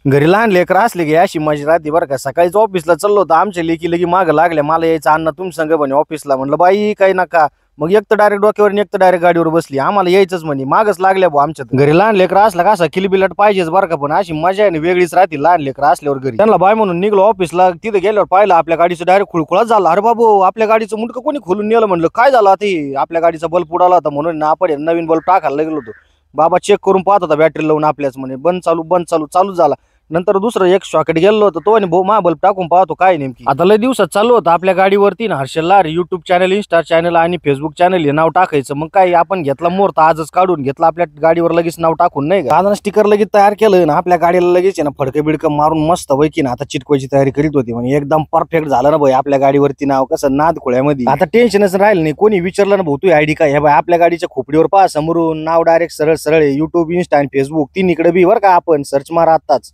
घरी लहान लेकर असले की अशी मजा राहते बरं का। सकाळीच ऑफिसला चाललो होतो, आमच्या लेकी लगी मागं लागल्या, मला यायचं अण्णा तुम संग म्हणे ऑफिसला। म्हणलं बाई काही नका, मग एक तर डायरेक्ट डोक्यावर आणि एक तर डायरेक्ट गाडीवर बसली, आम्हाला यायचंच म्हणे, मागच लागल्या भाऊ आमच्या। घरी लहान लेकर असला का असा किलबिलाट पाहिजेच बरं का, पण अशी मजा आहे ना वेगळीच राहते लहान लेकर असल्यावर घरी। त्यांना बाय म्हणून निघलो ऑफिसला, तिथे गेल्यावर पाहिलं आपल्या गाडीचं डायरेक्ट खुळखुळाच झाला। अरे बाबू आपल्या गाडीचं मुंडकं कोणी खोलून नेलं, म्हणलं काय झालं आता, आपल्या गाडीचा बल्ब उडाला होता म्हणून ना आपण नवीन बल्ब टाकायला गेलो होतो। बाबा चेक करून पाहत होता बॅटरी लावून आपल्याच, म्हणे बंद चालू बंद चालू चालू झाला। नंतर दुसरं एक शॉकेट गेलो होतं, तो आणि भाऊ मा बल्ब टाकून पाहतो काय नेमकी। आता लय दिवसात चालू होतं आपल्या गाडीवरती ना हर्षल लार युट्यूब चॅनल, इन्स्टा चॅनल आणि फेसबुक चॅनल हे नाव टाकायचं। मग काय आपण घेतला मुहूर्त आजच काढून घेतला, आपल्या गाडीवर लगेच नाव टाकून नाही का, आता स्टिकर लगेच तयार केलं ना आपल्या गाडीला लगेच आहे ना फडकं बिडकं मारून मस्त पैकी ना आता चिटकवायची तयारी करीत होती। म्हणजे एकदम परफेक्ट झालं ना भाई आपल्या गाडीवरती नाव, कसं नाद खोळ्यामध्ये आता टेन्शनच राहिलं नाही। कोणी विचारलं ना भाऊ तू आयडी काय, हे बाय आपल्या गाडीच्या खोपडीवर पहा समोरून नाव डायरेक्ट सरळ सरळ युट्यूब, इन्स्टा आणि फेसबुक तीन इकडे बी बरं का, आपण सर्च मारा आताच।